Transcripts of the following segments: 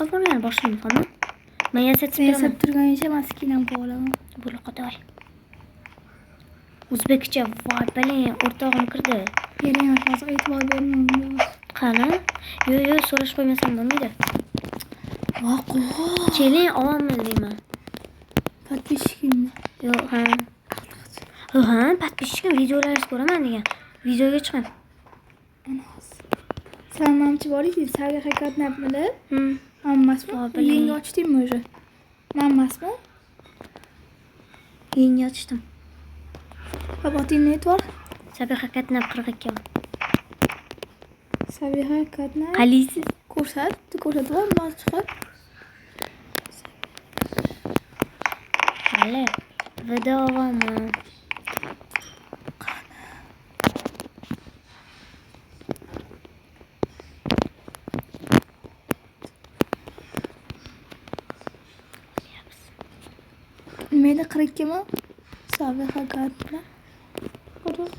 qolganlar boshlaymi fami? Men yasab turganicha maskinam bo'laman. Bo'la qo'y. O'zbekcha voy bilan o'rtog'im kirdi. Bering hozir e'tibor bermayman. Qani? Yo, so'rash qo'ymasam bo'lmaydi. Voqo. Keling, avomil deyman. Подписчикimni. Yo, ha, подписчикim videolaringizni ko'raman degan. Videoga chiqing. Salomchi boringki, Saviya haqiqat nabmidi? Hammasmi? Bilan. Yangi ochdingmi o'zi? Hammasmi? Yangi ochdim. Baboting net bor? Sabiha haqiqatni 42. Saviya haqiqatni. Qalisiz? Ko'rsatib mas chiqib. Hali. Videomi? Meni 42 mi? Saviya haqiqat bilan. 42.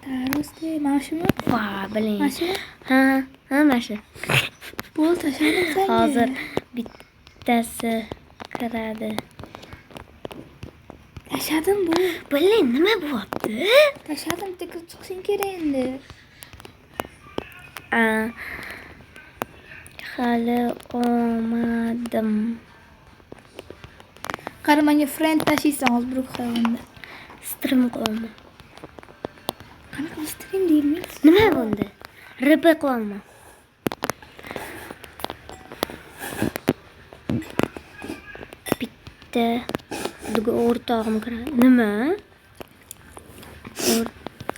Tarosti, mashimi? Va, biling. Mashimi? Ha, mashi. Bo'l tashladim senga. Hozir bittasi kiradi. Tashladim bu. Biling, nima bo'pti? Tashladim, bitta chiqishing kerak endi. Hali olmadim. Qara menga friend tashiysan hozir bir xayolda. Stream qilma. Qanaqa stream deyilmaydi? Nima bo'ldi? Ripa qilma. Bitta o'rtog'im kiradi. Nima?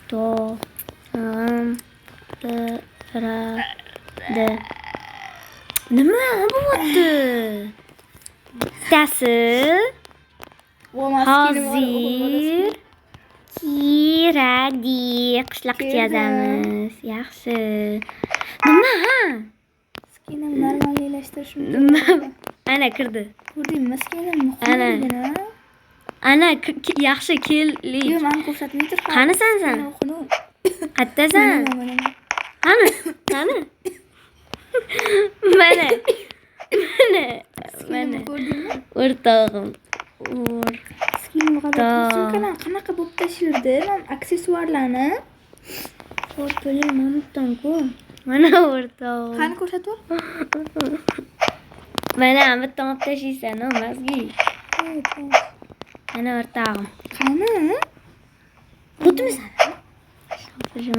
O'rtog'im kiradi. Nima bo'pti? Bittasi hozir kiradi. Qishloqcha yozamiz. Yaxshi. Nima? Skinam normallashtirishim Nima? Ana kirdi. Ko'rdingmi skinamni? Ana yaxshi kelli. Yo'q, men ko'rsatmaydir. Qanisan sen? Qayerdasan? Qani? Mana. Ko'rdingmi? O'rtog'im. Skinni qanaqa bo'lib tashirdi? Men aksessuarlarni O'rtog'im mamutdan-ku. Mana o'rtog'im. qani ko'rsatib? Mana bitta olib tashiysan, mazgi. Mana o'rtog'im. Qani? Bo'ldimi sen?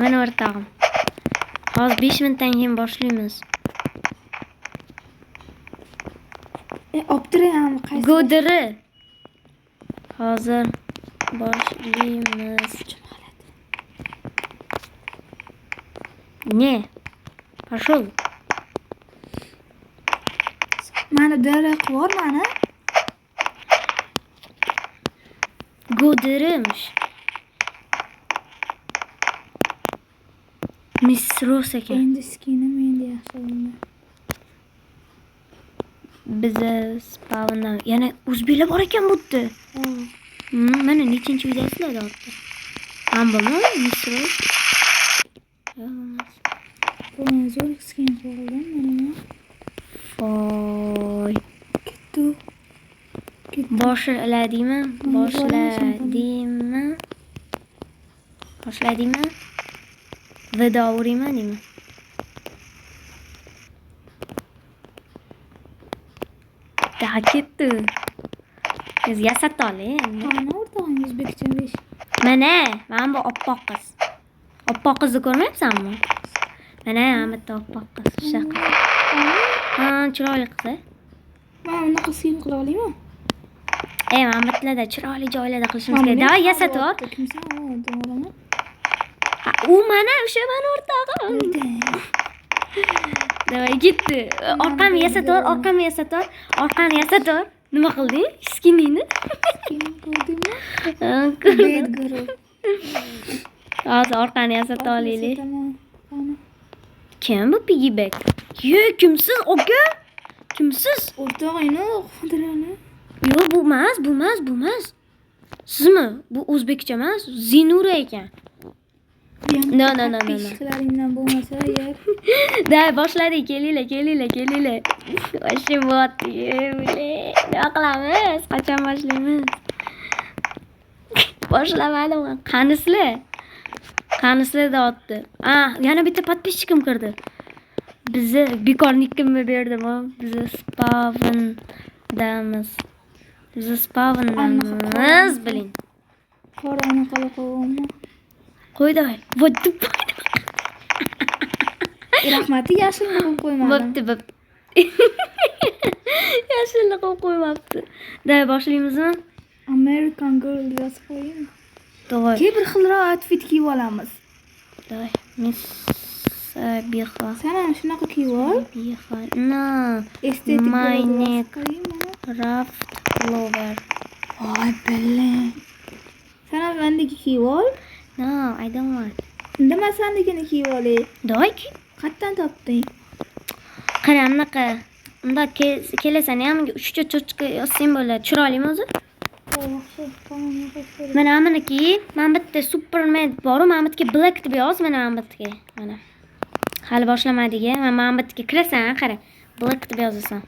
Mana o'rtog'im. Hozir 5 minutdan keyin boshlaymiz. Optirayam qaysi? Godiri. Hozir boshlaymiz. Ne? Пошел. Mana daraq bor mana. Godirimiş. Misros ekan. Endi skinim endi yaxshi bo'ldi. Biza spawndan yana o'zbeklar bor ekan bu yerda. Mana nechinchi videosizlarda ortda. Ambami Misros. Bu zo'r skin bo'lgan mana. Voy. Ketdi. Boshladingmi? Boshladingmi? Video urayman deymi? Daha ketdi. Biz yasatoli. Mana o'rtog'im o'zbekcha besh. Mana bu oppoq qiz. Oppoq qizni ko'rmayapsanmi? Mana bitta oppoq qiz. Shaqa. Chiroyli qiz. Men unaqa skin qila olaymi? Mana bitlarda chiroyli joylarda qilishimiz kerak. Davay yasator. Kimsan o'rtog'im? U mana o'sha meni o'rtog'im. Davay ketdi. Orqamni yasator. Nima qilding? Skiningni? Skin ko'rdingmi? Ko'rdim. Hozir orqani yasata olaylik. Kim bu piggyback? Yo, kimsiz aka? Kimsiz? O'rtog'ingni xotirani. Yo'q, bu emas. Sizmi? Bu o'zbekcha emas, Zinura ekan. No, no, no, no, no. Ishlaringdan bo'lmasa, yer. Da boshladik. Kelinglar. Vosh bo'ti. Nima qilamiz? Qachon boshlaymiz? Boshlamadim. Qanislar deyapti. Yana bitta подписчикim kirdi. Bizni bekornikimni berdim. Bizni spavndamiz. Biling. Qorani qilib qo'yganman. Qo'ydi. Bo'pti. Rahmati yashilni qo'yib qo'ymadim. Bo'pti. Yashilni qo'yib qo'ymabdi. Da boshlaymizmi? American Girl yozib qo'ying. Davay. Bir xilroq outfit kiyib olamiz. Davay. Miss Sabiha. Sen ham shunaqa kiyib ol. No. Estetik Minecraft Lover. Voy bilan. Sen ham mendagi kiyib ol. No, I don't want. Unda men sendagini kiyib olay. Davay. Qayerdan topding? Qara, bunaqa. Unda kelasan ham 3-4 yozsang bo'ladi. Chiroylimi o'zi? Mana buniki, men bitta Superman bor, men bitga Black deb yoz, mana bitga. Mana. Hali boshlamadik, men bitga kirasan, qara. Black deb yozasan.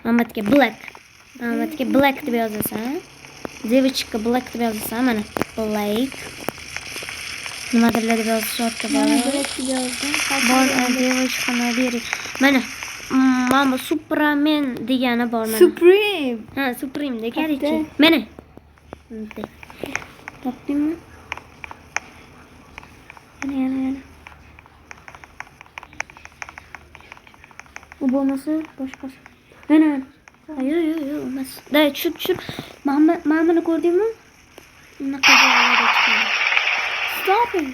Men bitga Black. Men bitga Black deb yozasan. Девочка Black deb yozasan, mana. Black. Nimadirlar deb yozishayapti. Mana Black deb yozdim. Bor, девочка naberi. Mana Mama Superman degani bor mana. Supreme. Supreme degani-chi. Mana. Topdingmi? Yana. U bo'lmasa boshqasi. Mana. Yo'q, emas. Da, tushir. Mana buni ko'rdingmi? Unaqa joylarda chiqadi. Stop it.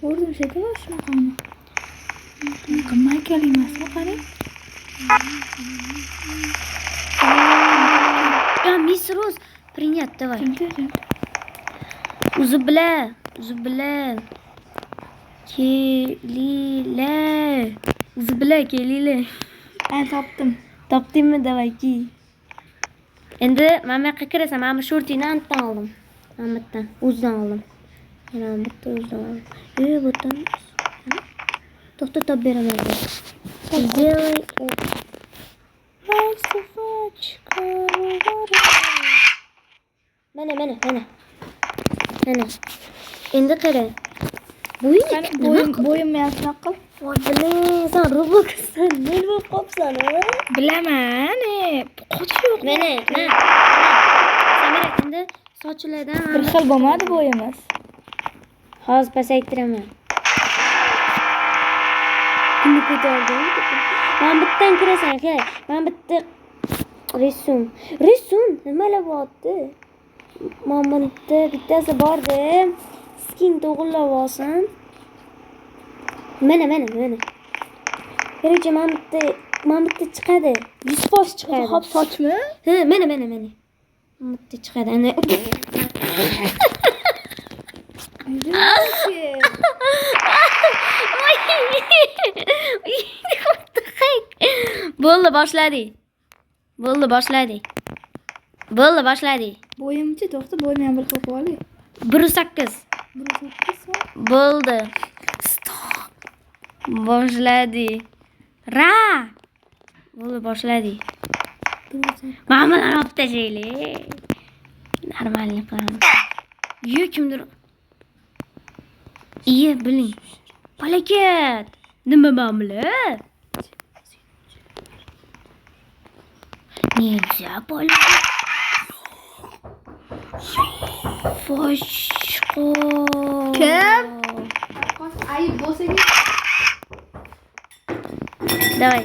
Ko'rdim shekilli shunaqani. Michael emasmi, qarang. Miss Rose, принять, давай. O'zi bilan. Kelinglar. Topdim. Topdingmi, davay ki. Endi men bu yoqqa kirasan, men bu shortingni antan oldim. Men bittan o'zidan oldim. Mana bitta o'zidan oldim. Bu tan. To'xtatib beraman. Сделай это. Mana. Endi qara. Bo'yim yaxshiroq qil. Voy bilan, sen Robloxdan nima bo'lib qopsan, Bilaman, qochish yo'q. Mana. Samira endi sochlardan Bir xil bo'lmadi bo'yimiz. Hozir pasaytiraman. Kimni ko'tardim? Men bittan kirasan, kerak. Men bitta resim nimalar bo'lyapti? Men bittasi bordi. Skin to'g'irlab olsam. Mana. Kerakchi, men bitta chiqadi. 100% chiqadi. Hop sochmi? Mana. Men bitta chiqadi. Ana. Bo'ldi, boshladik. Bo'yimchi, to'xta, bo'yimni ham bir qo'yib olay. 1.8. Bo'ldi. Stop. Boshladik. Bo'ldi, boshladik. Mana olib tashlaylik. Normallik qilamiz. Kimdir? Biling. Palakat. Nima ma'mula? Nega palakat? Boshqa. Kim? Ayib bo'lsa-ki. Давай.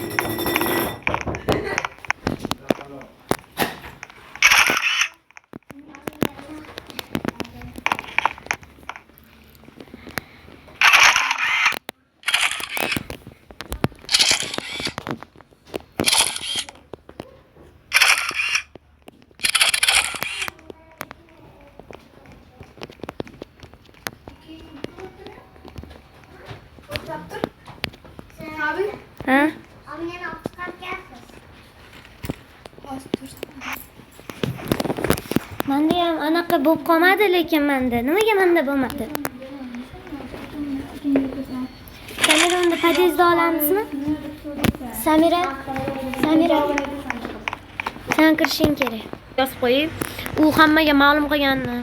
Menda ham anaqa bo'lib qolmadi, lekin menda. Nimaga menda bo'lmadi? Kredingizni olamizmi? Samira. Sen kirishing kerak. Yozib qo'yib, u hammaga ma'lum qilgandim.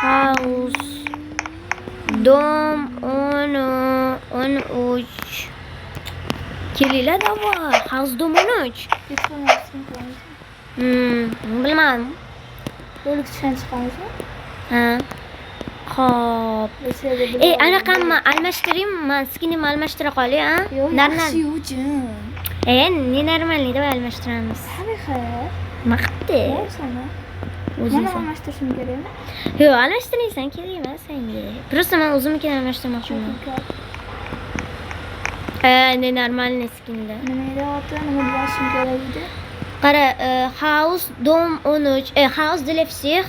House dom 13. Kelinglar davor. House dom 13. Bilmadim. Rolik tushgan chiqamizmi? Ha. Xo'p. Anaqamni almashtiraymi? Skinimni almashtira qolay, ha? Yo'q, yaxshi uchun. Ne normalniy deb almashtiramiz. Qanaqa? Nima qildi? Sana. O'zing. Mana almashtirishim kerakmi? Yo'q, almashtirmaysan, kerak emas senga. Просто men o'zimnikini almashtirmoqchiman. Ne normalniy skinda. Nima deyapti? Nima bo'lishim kerak edi? Qara, House dom 13, House de la всех.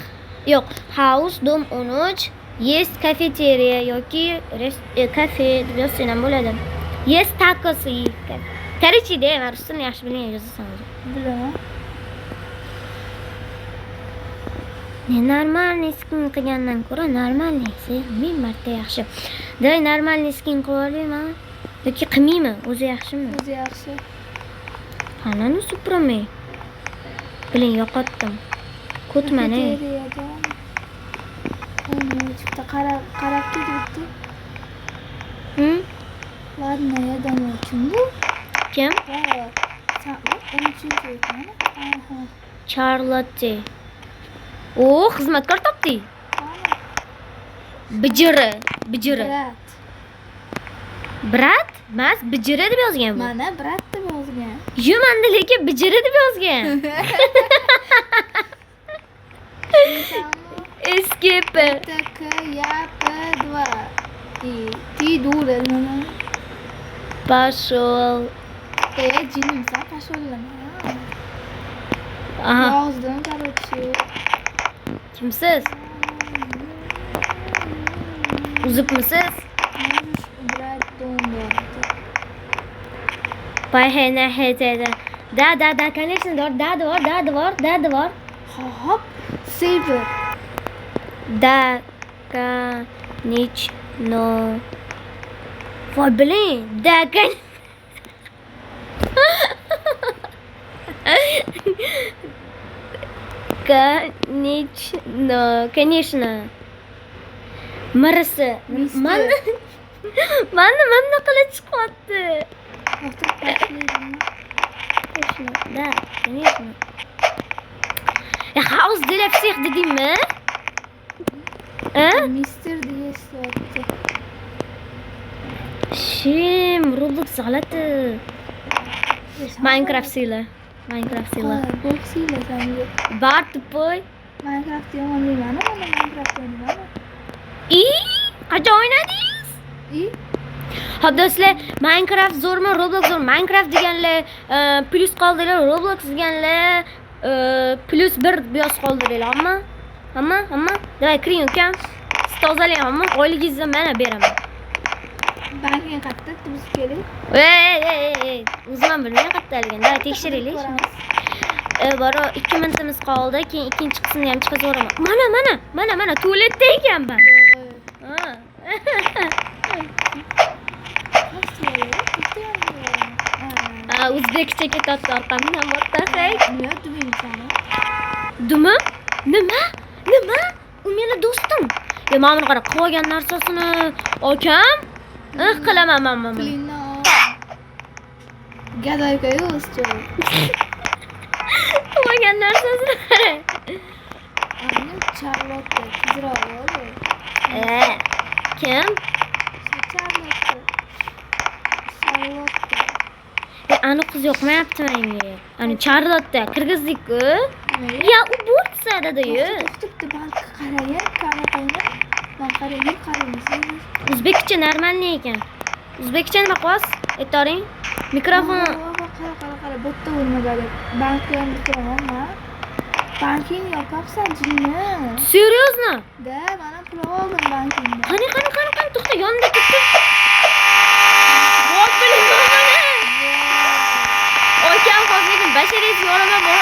Yo'q, House dom 13. Есть kafeteriya yoki kafe deb yozsang ham bo'ladi. Есть tacos. Короче-da, men ruslarni yaxshi bilgan yozasan o'zi. Bilaman. Ne normalniy skin qilgandan ko'ra normalniy ming marta yaxshi. Davay normalniy skin qilib olaymi? Yoki qilmaymi? O'zi yaxshimi? O'zi yaxshi. Qanani supraman. Bilan yo'qotdim. Ko'tmani. Chipta qarab ketibdi. Ладно, я думаю, чему? Kim? Sen 13-chi ekan. Aha. Charlotte. O, xizmatkor topdi. Bijiri. Brat. Brat? Mas bijiri deb yozgan bu. Mana brat deb yozgan. Yo, menda lekin bijiri deb yozgan. Escape. TK-2. Ты дура, ну. Пошел. Jinim, sen pasholaman. Aha. Yozdim, короче. Kimsiz? Uzibmisiz? Brat do'mdi. Payhena heteda. Da, конечно, да, двор. Hop, saver. Да, конечно. Voy, блин, да, конечно. Marisi. Mana qilib chiqyapti. Да, конечно. House de la всех dedingmi? Mister deyapti. Shim, Roblox g'alati. Minecraft sila. Boksila sanga. Bar tupoy. Minecraft yomon deyman, mana Minecraft o'ynayman. Qachon o'ynadingiz? Xo'p do'stlar, Minecraft zo'rmi, Roblox zo'rmi? Minecraft deganlar plus qoldilar, Roblox deganlar +1 biyoz qoldilar, hamma. Davay kiring ukam. Siz tozalang, hamma. Oyligingizni mana beraman. Banking qayerda? Biz keling. Ey. O'zim bilmayman qayerdaligini. Davay tekshiraylik. Bora 2 minutimiz qoldi. Keyin ikkinchi qismni ham chiqazoraman. Mana tualetda ekanman. O'zbekcha ketyapti orqamdan. What the heck? Dumi? Nima? U meni do'stim. Mana buni qara, qilgan narsasini akam. Qilaman men. Gadoyga o'schi. Qilgan narsasini qara. Ana Charlotte tezroq. Kim? Charlotte. Ani qiz yoqmayapti menga. Ani Charlotte, Qirg'izlik-ku. Ya, u Bo'lsada-da-yu. To'xtabdi, balki qaragan, qanaqayni. Men qaraymiz. O'zbekcha normalniy ekan. O'zbekcha nima qilyapsiz? Aytoring. Mikrofon. Qara, bo'tda bo'lmagadi. Bankdan bitiraman. Bankini yopapsan, jinni. Seriousno? Da, mana pul oldim bankingdan. Qani, to'xta, yonida turibdi. Voy, bilaman. Akam hozir basharasiz yo'laman.